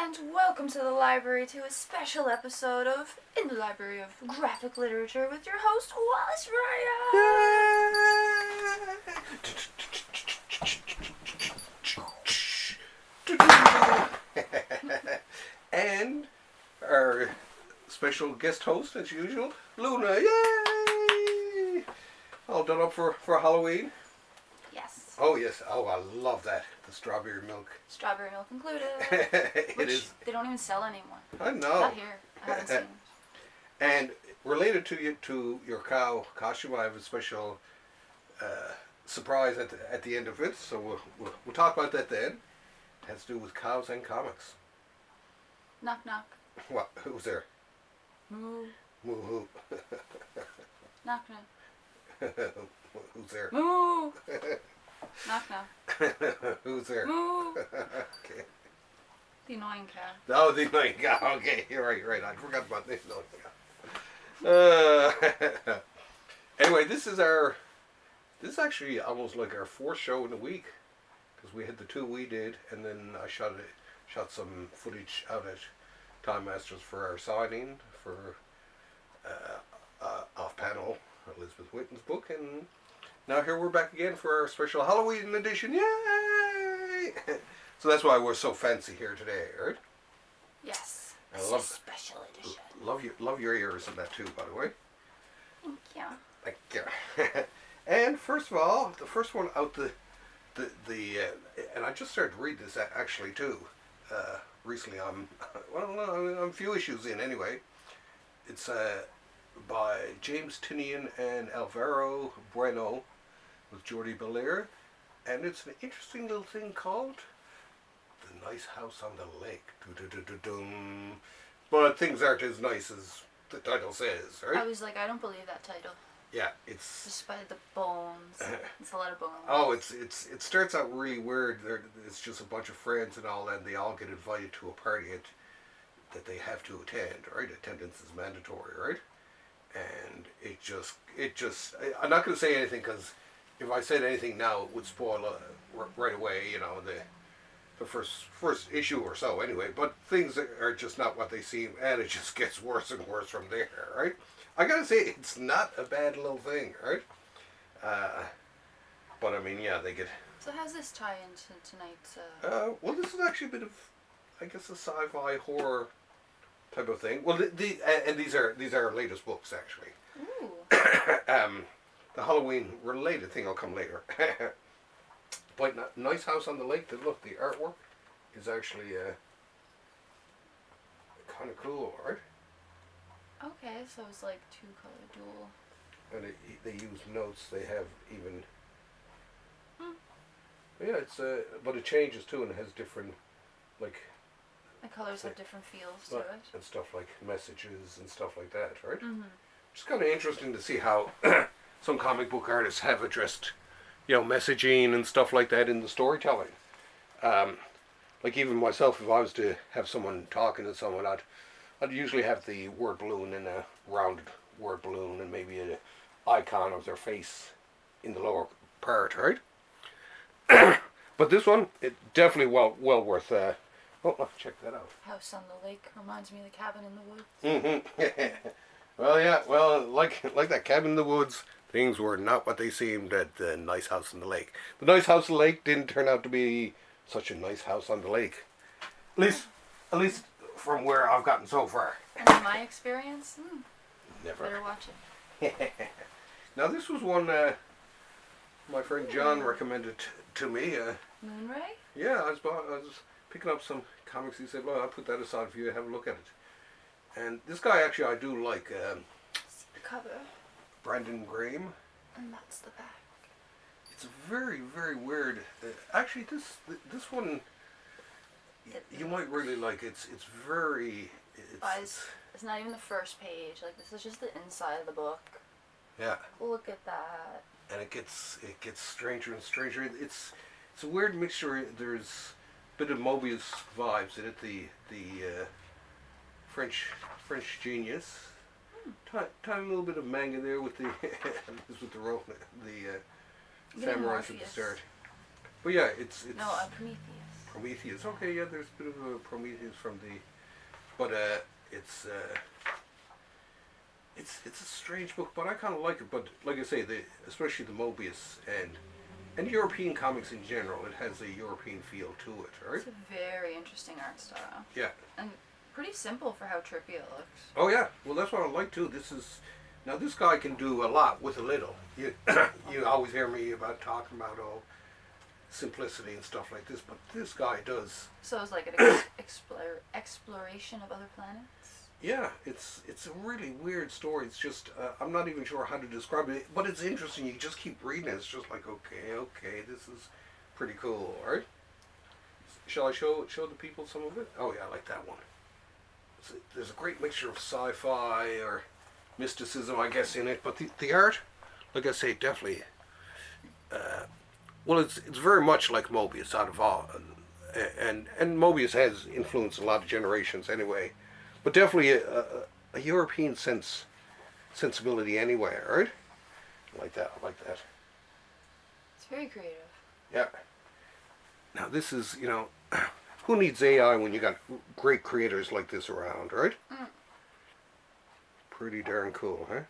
And welcome to the library to a special episode of In the Library of Graphic Literature with your host, Wallace Ryan! And our special guest host, as usual, Luna. Yay! All done up for Halloween? Yes. Oh, yes. Oh, I love that. The strawberry milk. Strawberry milk included. It is. They don't even sell anymore. I know. Not here. I haven't seen it. And related to your cow costume, I have a special surprise at the end of it. So we'll talk about that then. It has to do with cows and comics. Knock knock. What? Who's there? Moo. Moo who? Knock knock. Who's there? Moo. Knock knock. Who's there? Moo. Okay. The annoying cat. Oh, the annoying cow. Okay, you're right. I forgot about the annoying cow. Anyway, this is actually almost like our fourth show in a week, because we had the two we did, and then I shot some footage out at Time Masters for our signing for off panel Elizabeth Whitten's book, and now here we're back again for our special Halloween edition. Yay! So that's why we're so fancy here today, right? Yes. I It's love a special edition. Love your ears in that too, by the way. Thank you. Thank you. And first of all, the first one out the and I just started to read this actually too. Recently, I'm a few issues in anyway. It's by James Tinian and Alvaro Bueno with Jordi Belair, and it's an interesting little thing called The Nice House on the Lake. Doo-doo-doo-doo-dum. But things aren't as nice as the title says, right? I was like, I don't believe that title. Yeah, it's Despite the bones. It's a lot of bones. oh, it starts out really weird. It's just a bunch of friends and all that, and they all get invited to a party that they have to attend, right? Attendance is mandatory, right? And it just I'm not going to say anything, because if I said anything now, it would spoil right away, the first issue or so anyway. But things are just not what they seem, and it just gets worse and worse from there, right? I gotta say, it's not a bad little thing, right? But I mean, yeah, they get. So how's this tie into tonight's? Well, this is actually a bit of, I guess, a sci-fi horror type of thing. Well, and these are our latest books actually. Ooh. The Halloween related thing will come later. But Nice House on the Lake. Look, the artwork is actually kind of cool, right? Okay, so it's like two color dual. And they use notes. They have even. Yeah, it's but it changes too, and it has different, like. The colors have different feels to it. And stuff like messages and stuff like that, right? Mm-hmm. It's kind of interesting to see how some comic book artists have addressed, messaging and stuff like that in the storytelling. Like even myself, if I was to have someone talking to someone, I'd usually have the word balloon in a rounded word balloon, and maybe an icon of their face in the lower part, right? But this one, it definitely well worth. Oh, check that out. House on the Lake reminds me of the Cabin in the Woods. Mm-hmm. Well, yeah. Well, like that Cabin in the Woods, things were not what they seemed at the Nice House on the Lake. The Nice House on the Lake didn't turn out to be such a nice house on the lake. At least from where I've gotten so far. And in my experience, Never. better watch it. Now this was one my friend John recommended to me. Moonray? Yeah, I was picking up some comics. He said, "Well, I'll put that aside for you to have a look at it." And this guy actually I do like. See the cover. Brandon Graham. And that's the back. It's very, very weird. Actually, this one you might really like. It's very. It's not even the first page. Like, this is just the inside of the book. Yeah. Look at that. And it gets stranger and stranger. It's a weird mixture. There's a bit of Mobius vibes in it. The French genius. Tiny little bit of manga there with the samurais at the start. But yeah, it's No, Prometheus. Prometheus. Okay, yeah, there's a bit of a Prometheus from the, but it's it's a strange book, but I kind of like it. But like I say, especially the Mobius and European comics in general, it has a European feel to it, right? It's a very interesting art style. Yeah. And pretty simple for how trippy it looks. Oh yeah, well that's what I like too. Now this guy can do a lot with a little. You always hear me about talking about simplicity and stuff like this, but this guy does. So it's like an exploration of other planets? Yeah, it's a really weird story. It's just I'm not even sure how to describe it, but it's interesting. You just keep reading it. It's just like okay, this is pretty cool, all right? Shall I show the people some of it? Oh yeah, I like that one. There's a great mixture of sci-fi or mysticism, I guess, in it, but the art, like I say, definitely. Well, it's very much like Mobius out of all, and Mobius has influenced a lot of generations anyway, but definitely a European sensibility anyway, right? I like that. It's very creative. Yeah. Now this is, who needs AI when you got great creators like this around, right? Mm. Pretty darn cool, huh?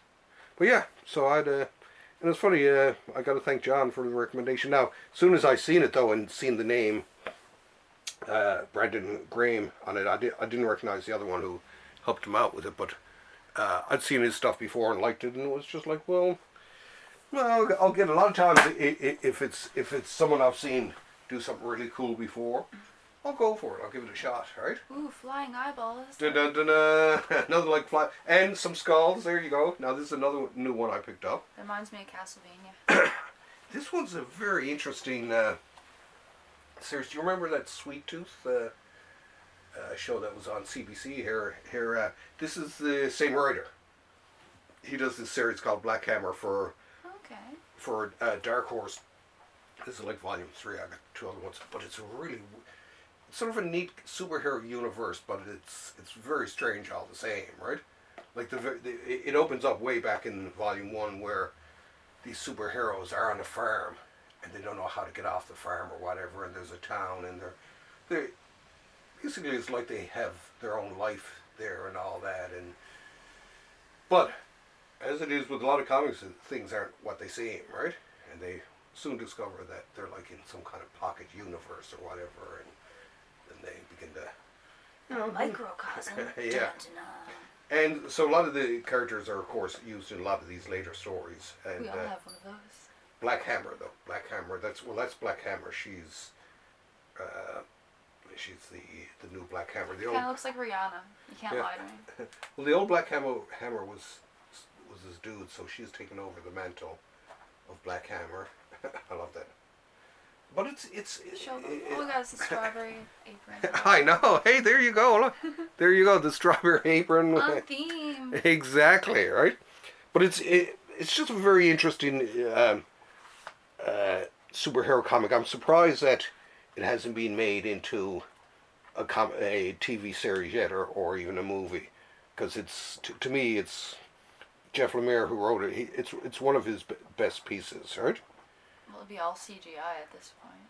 But yeah, so and it's funny, I got to thank John for the recommendation. Now, as soon as I seen it though and seen the name Brandon Graham on it, I didn't recognize the other one who helped him out with it, but I'd seen his stuff before and liked it, and it was just like, well, I'll get a lot of times if it's someone I've seen do something really cool before, I'll go for it. I'll give it a shot, right? Ooh, flying eyeballs. Dun-dun-dun-dun. Another like fly and some skulls. There you go. Now this is another new one I picked up. Reminds me of Castlevania. This one's a very interesting series. Do you remember that Sweet Tooth show that was on CBC here? This is the same writer. He does this series called Black Hammer for Dark Horse. This is like volume 3. I got 2 other ones, but it's sort of a neat superhero universe, but it's very strange all the same, right? Like it opens up way back in volume 1 where these superheroes are on a farm and they don't know how to get off the farm or whatever, and there's a town, and they basically it's like they have their own life there and all that, but as it is with a lot of comics, things aren't what they seem, right? And they soon discover that they're like in some kind of pocket universe or whatever, and then they begin to, microcosm. Yeah. And so a lot of the characters are, of course, used in a lot of these later stories. And we all have one of those. Black Hammer, though. Black Hammer. That's Black Hammer. She's the new Black Hammer. Kind of looks like Rihanna. You can't lie to me. Well, the old Black Hammer was his dude, so she's taken over the mantle of Black Hammer. I love that. But it's Show them. Oh my God, it's a strawberry apron. I know. Hey, there you go. Look. There you go. The strawberry apron. On theme. Exactly, right? But it's just a very interesting superhero comic. I'm surprised that it hasn't been made into a TV series yet, or even a movie, because it's to me it's Jeff Lemire who wrote it. It's one of his best pieces, right? Well, it'd be all CGI at this point.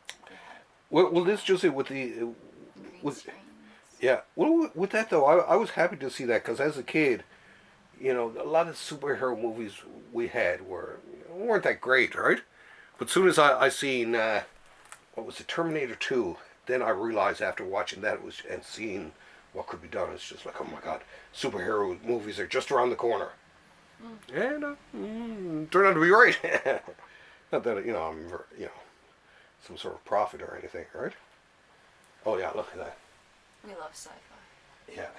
Well, this just it with the yeah. Well, with that though, I was happy to see that, because as a kid, a lot of superhero movies we had weren't that great, right? But as soon as I seen what was it, Terminator 2, then I realized after watching that and seeing what could be done, it's just like, oh my God, superhero movies are just around the corner. And turned out to be right. Not that I'm some sort of prophet or anything, right? Oh yeah, look at that. We love sci-fi. Yeah,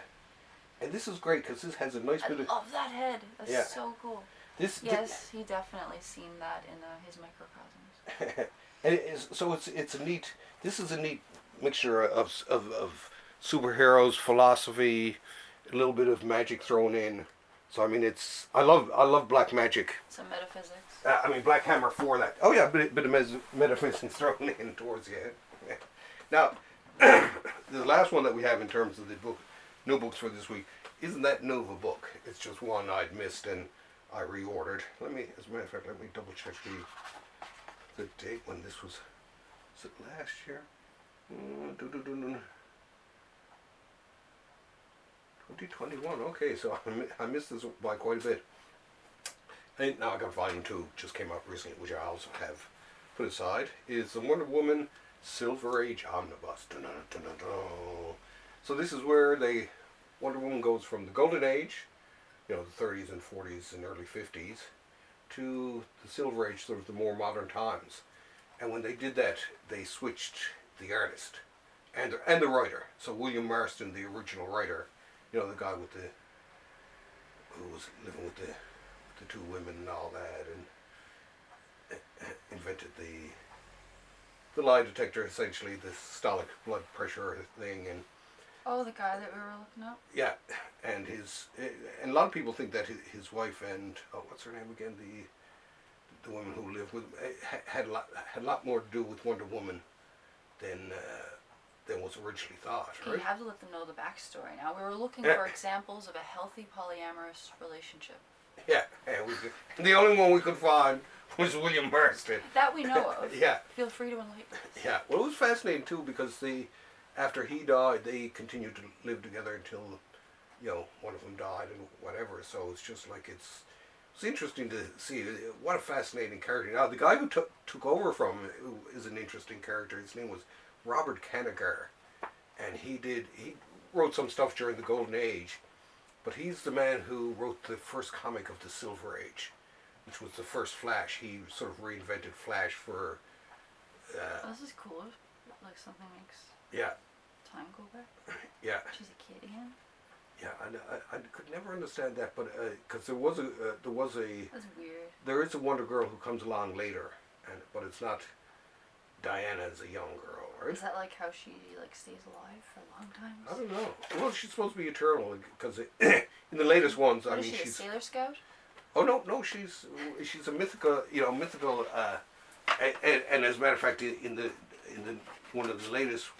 and this is great because this has a nice bit of. I love that head. That's so cool. He definitely seen that in his microcosms. And it's a neat. This is a neat mixture of superheroes, philosophy, a little bit of magic thrown in. So I mean, I love black magic. Some metaphysics. Black Hammer for that. Oh yeah, bit of metaphysics thrown in towards the end. Now, the last one that we have in terms of the new books for this week isn't that new of a book. It's just one I'd missed and I reordered. As a matter of fact, let me double check the date when this was. Was it last year? 2021. Okay, so I missed this by quite a bit. And now I got volume 2, just came out recently, which I also have put aside, is the Wonder Woman Silver Age Omnibus. Dun, dun, dun, dun, dun. So this is where Wonder Woman goes from the Golden Age, the 30s and 40s and early 50s, to the Silver Age, sort of the more modern times. And when they did that, they switched the artist and the writer. So William Marston, the original writer, the guy who was living with the two women and all that, and invented the lie detector, essentially, the systolic blood pressure thing, and the guy that we were looking up. yeah, and and a lot of people think that his wife and what's her name again, the woman who lived with him, had a lot more to do with Wonder Woman than was originally thought. Right? You have to let them know the backstory. Now we were looking for examples of a healthy polyamorous relationship. Yeah, and the only one we could find was William Marston. That we know of. Yeah. Feel free to enlighten us. Yeah. Well, it was fascinating too because after he died, they continued to live together until, one of them died and whatever. So it's just like it's interesting to see what a fascinating character. Now the guy who took over from him is an interesting character. His name was Robert Kanigher, and he wrote some stuff during the Golden Age. But he's the man who wrote the first comic of the Silver Age, which was the first Flash. He sort of reinvented Flash for... this is cool. Like something makes time go back. Yeah. She's a kid again. Yeah, I could never understand that, but because there was a That's weird. There is a Wonder Girl who comes along later, but it's not Diana as a young girl, right? Is that like how she stays alive for a long time? I don't know. Well, she's supposed to be eternal because in the latest ones, What, I mean, is she a Sailor Scout? Oh no, she's a mythical, and as a matter of fact, in the one of the latest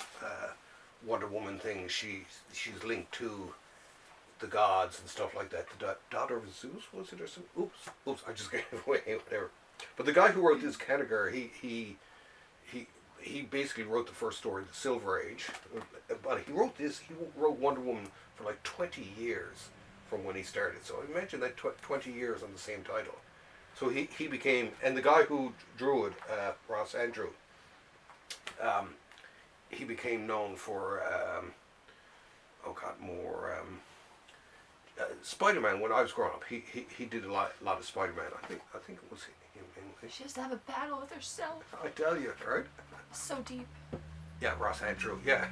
Wonder Woman things, she's linked to the gods and stuff like that. The daughter of Zeus, was it, or something? Oops, I just gave it away, whatever. But the guy who wrote this Kanigher, he basically wrote the first story, the Silver Age. But he wrote Wonder Woman for like 20 years from when he started. So imagine that 20 years on the same title. So he became, and the guy who drew it, Ross Andrew, he became known for, Spider-Man. When I was growing up, he did a lot of Spider-Man. I think it was him. She has to have a battle with herself. I tell you, right? So deep. Yeah, Ross Andrew. Yeah,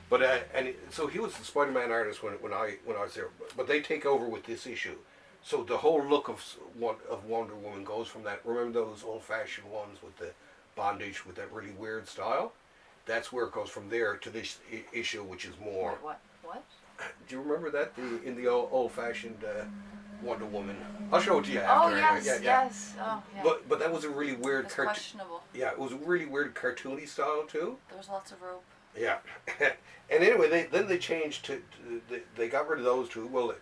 but so he was the Spider-Man artist when I was there. But they take over with this issue. So the whole look of Wonder Woman goes from that. Remember those old-fashioned ones with the bondage with that really weird style? That's where it goes from there to this issue, which is more. Wait, what? Do you remember that in the old-fashioned Wonder Woman? I'll show it to you after. Oh yes, yeah. yes. Oh yeah. But that was a really weird. It's questionable. Yeah, it was a really weird cartoony style too. There was lots of rope. Yeah, and anyway, they changed they got rid of those two. Well,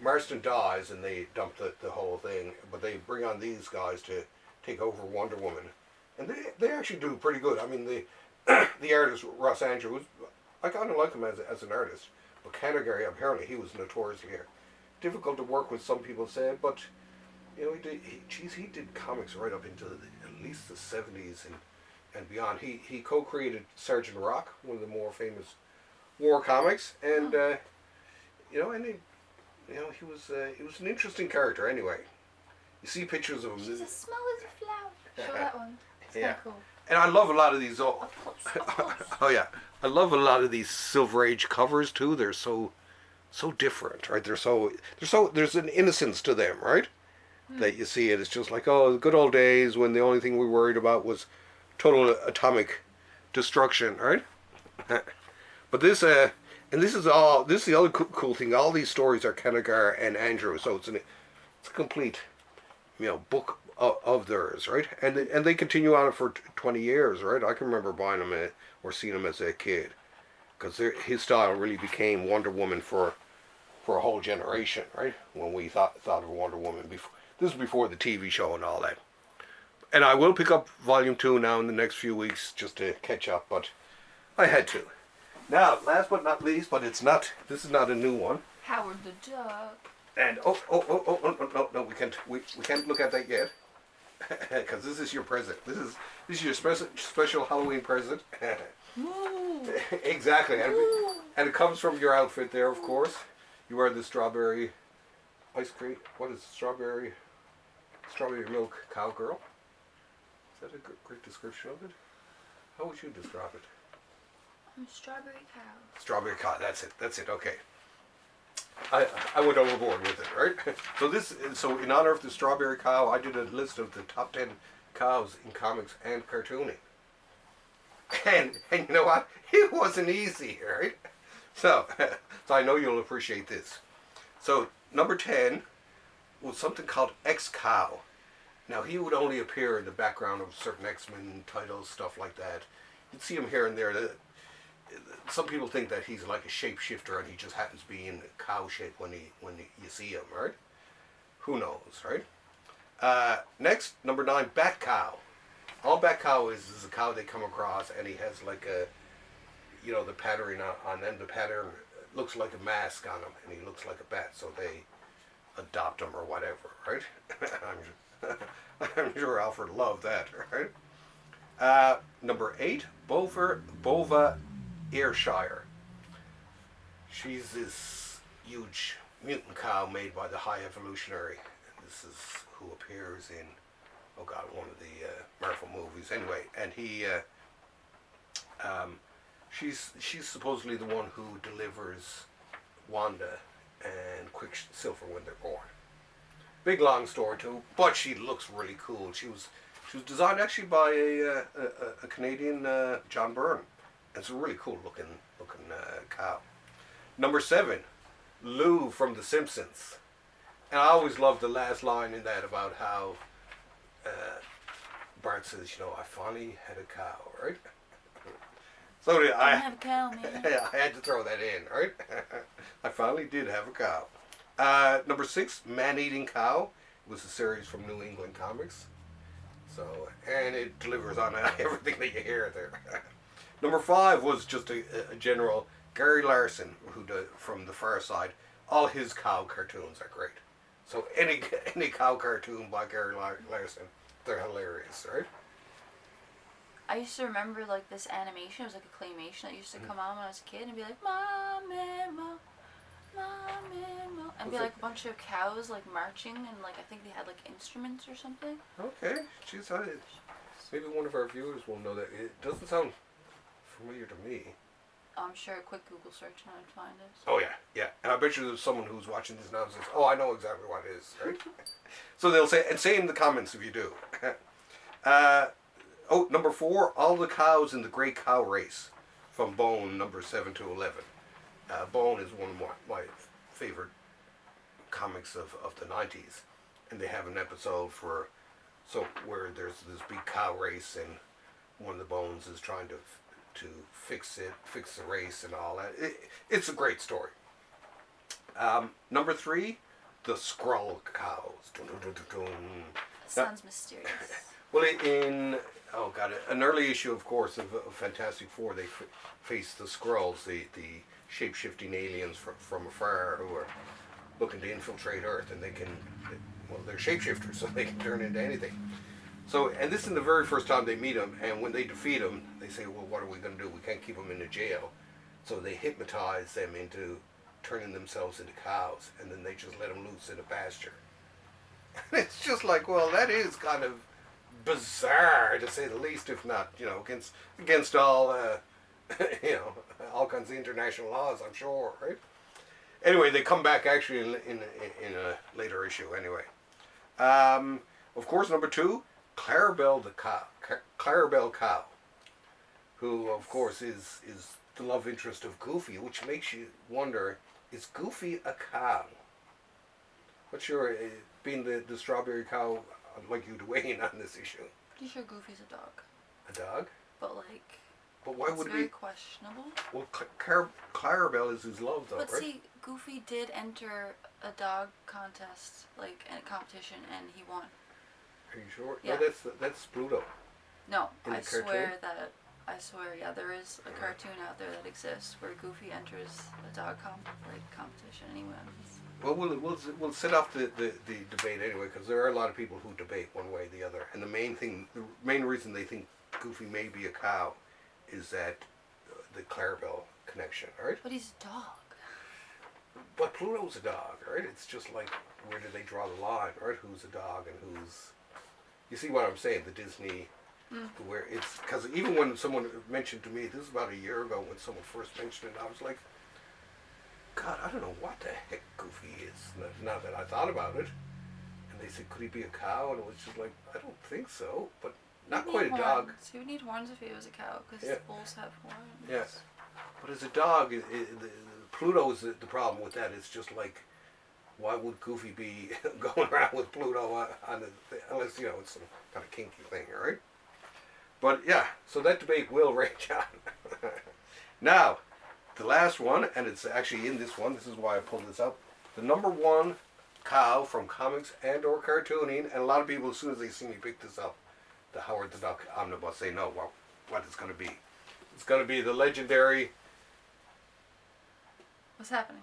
Marston dies and they dump the whole thing, but they bring on these guys to take over Wonder Woman, and they actually do pretty good. I mean, the artist Ross Andrews, I kind of like him as an artist, but Kanigher, apparently he was notoriously difficult to work with. Some people said, but he did comics right up into at least the 70s and beyond. He co-created Sergeant Rock, one of the more famous war comics, and he was an interesting character. Anyway, you see pictures of him. She's as small as a flower. Show that one. It's kind of cool. And I love a lot of these. Up close. Oh yeah, I love a lot of these Silver Age covers too. They're so different, right? There's an innocence to them, right? That you see it. It's just like, the good old days when the only thing we worried about was total atomic destruction, right? But this is the other cool thing. All these stories are Kanigher and Andrew, so it's a complete, book of theirs, right? And they continue on it for 20 years, right? I can remember buying them or seeing them as a kid, because his style really became Wonder Woman for a whole generation, right? When we thought of Wonder Woman before. This is before the TV show and all that. And I will pick up Volume 2 now in the next few weeks just to catch up, but I had to. Now, last but not least, but it's not. This is not a new one. Howard the Duck. And no, we can't look at that yet, because this is your present. This is your special Halloween present. Exactly, and it comes from your outfit there, of course. You wear the strawberry ice cream. What is strawberry milk cowgirl? Is that a great description of it? How would you describe it? Strawberry cow. Strawberry cow. That's it. Okay. I went overboard with it, right? So in honor of the strawberry cow, I did a list of the top 10 cows in comics and cartooning. And you know what? It wasn't easy, right? So I know you'll appreciate this. So number 10 was something called X-Cow. Now he would only appear in the background of certain X-Men titles, stuff like that. You'd see him here and there. Some people think that he's like a shapeshifter and he just happens to be in cow shape when you see him, right? Who knows, right? Next, number 9, Bat Cow. All Bat Cow is a cow they come across, and he has like the pattern on them. The pattern looks like a mask on him, and he looks like a bat, so they adopt him or whatever, right? I'm sure Alfred loved that, right? Number 8, Bova Ayrshire. She's this huge mutant cow made by the High Evolutionary. And this is who appears in, one of the Marvel movies. Anyway, and she's supposedly the one who delivers Wanda and Quicksilver when they're born. Big long story too, but she looks really cool. She was designed actually by a Canadian, John Byrne. It's a really cool looking cow. Number 7, Lou from The Simpsons. And I always love the last line in that about how Bart says, I finally had a cow, right? So I have a cow, man. I had to throw that in, right? I finally did have a cow. Number 6, Man-Eating Cow. It was a series from New England Comics. So, and it delivers on everything that you hear there. Number 5 was just a general Gary Larson, from The Far Side. All his cow cartoons are great. So any cow cartoon by Gary Larson, they're hilarious, right? I used to remember like this animation. It was like a claymation that used to come on when I was a kid and be like, Mommy, Mom, Mommy, Mom. And be like a bunch of cows like marching, and like I think they had like instruments or something. Okay, geez, maybe one of our viewers will know that. It doesn't sound familiar to me. I'm sure a quick Google search and I'd find it. Oh yeah. And I bet you there's someone who's watching this now and says, "Oh, I know exactly what it is." Right? So they'll say in the comments if you do. Number 4, All the Cows in the Great Cow Race, from Bone, number 7 to 11. Bone is one of my favorite comics of the 90s, and they have an episode where there's this big cow race, and one of the Bones is trying to fix the race and all that. It's a great story. Number 3, the Skrull Cows. Dun, dun, dun, dun, dun. Sounds mysterious. Well, in an early issue, of course, of Fantastic Four, they face the Skrulls, the shape-shifting aliens from afar who are looking to infiltrate Earth, and they're shapeshifters, so they can turn into anything. So, and this is the very first time they meet them, and when they defeat them, they say, well, what are we going to do? We can't keep them in a jail. So they hypnotize them into turning themselves into cows, and then they just let them loose in a pasture. And it's just like, well, that is kind of bizarre, to say the least, if not, against all, all kinds of international laws, I'm sure, right? Anyway, they come back actually in a later issue, anyway. Of course, number 2, Clarabelle Cow, who, of course, is the love interest of Goofy, which makes you wonder, is Goofy a cow? What's your, being the strawberry cow, I'd like you to weigh in on this issue. Pretty sure Goofy's a dog. A dog? But why would it be? Very questionable. Well, Clarabelle is his love, though, but right? see, Goofy did enter a dog contest, like a competition, and he won. Are you sure? Yeah. No, that's Pluto. No, In the I cartoon? swear that I swear, yeah, there is a cartoon out there that exists where Goofy enters a dog competition and he wins. Well, we'll set off the debate anyway, because there are a lot of people who debate one way or the other, and the main reason they think Goofy may be a cow is that the Clarabelle connection, right? But he's a dog. But Pluto's a dog, right? It's just like, where do they draw the line, right? Who's a dog and who's... You see what I'm saying? The Disney, where it's... Because even when someone mentioned to me, this is about a year ago when someone first mentioned it, I was like, God, I don't know what the heck Goofy is, now that I thought about it. And they said, could he be a cow? And it was just like, I don't think so, but not quite a dog. He would need horns if he was a cow, because bulls have horns. Yes. But as a dog, Pluto is the problem with that. It's just like, why would Goofy be going around with Pluto unless, it's some kind of kinky thing, right? But yeah, so that debate will rage on. Now, the last one, and it's actually in this one, this is why I pulled this up. The number one cow from comics and or cartooning, and a lot of people, as soon as they see me pick this up, the Howard the Duck Omnibus, they know what it's going to be. It's going to be the legendary... What's happening?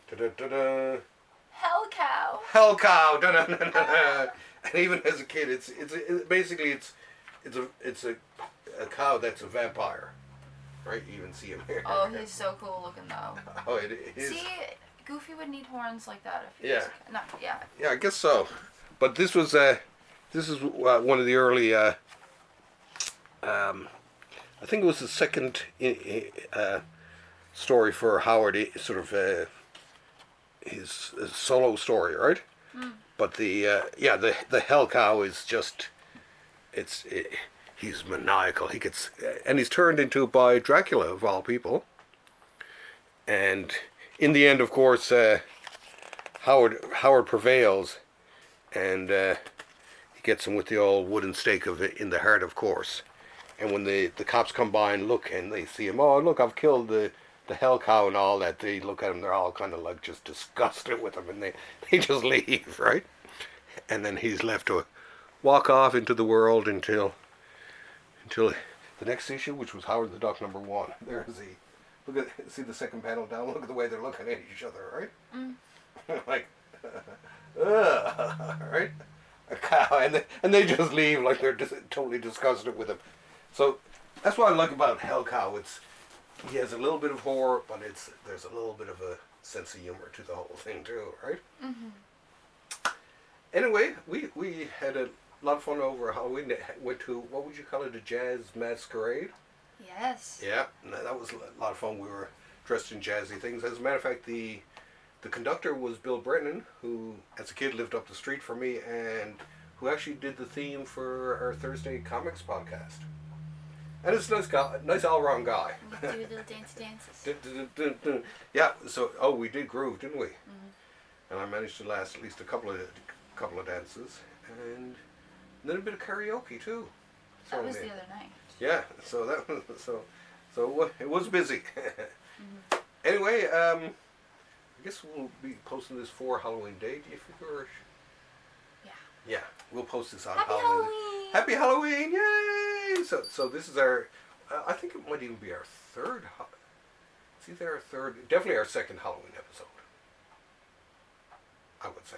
Da-da-da-da. Hell cow. Hell cow. Da-da-da-da-da. And even as a kid, it's a cow that's a vampire, right? You even see him here. Oh, he's so cool looking though. Oh, it is. See, Goofy would need horns like that if he Yeah. was a, not, yeah. Yeah, I guess so. But this is one of the early. I think it was the second story for Howard, sort of his solo story, right? But the hell cow is just, he's maniacal. And he's turned into by Dracula of all people. And in the end, of course, Howard prevails, and he gets him with the old wooden stake in the heart, of course. And when the cops come by and look, and they see him, oh look, I've killed the hell cow and all that, they look at him, they're all kind of like just disgusted with him, and they just leave, right? And then he's left to walk off into the world until the next issue, which was Howard the Duck #1. There's see the second panel down, look at the way they're looking at each other, right? Like, right? A cow, and they just leave like they're totally disgusted with him. So that's what I like about Hell Cow. He has a little bit of horror, but there's a little bit of a sense of humor to the whole thing too, right? Mm-hmm. Anyway, we had a lot of fun over Halloween. Went to, what would you call it, a jazz masquerade? Yes. Yeah, that was a lot of fun. We were dressed in jazzy things. As a matter of fact, the conductor was Bill Brennan, who as a kid lived up the street from me, and who actually did the theme for our Thursday Comics podcast. And it's a nice guy, nice all-round guy. We do little dances. Yeah, so, we did groove, didn't we? Mm-hmm. And I managed to last at least a couple of dances, and then a bit of karaoke too. That was the other night. Yeah, so that was so it was busy. Mm-hmm. Anyway, I guess we'll be posting this for Halloween Day. Do you figure? Yeah. Yeah, we'll post this on Happy Halloween! Happy Halloween! Yay! So this is our. I think it might even be our third. It's either our third, definitely our second Halloween episode. I would say.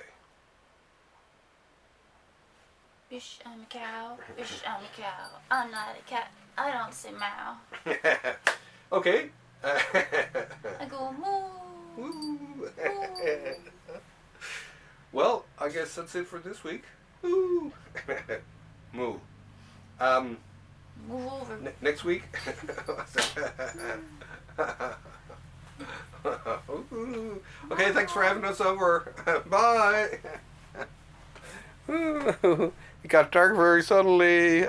Bish, I'm a cow. Bish, I'm a cow. I'm not a cat. I don't say meow. Okay. I go moo. Woo. Well, I guess that's it for this week. Woo. Moo. Move over. Next week. Okay, thanks for having us over. Bye. It got dark very suddenly.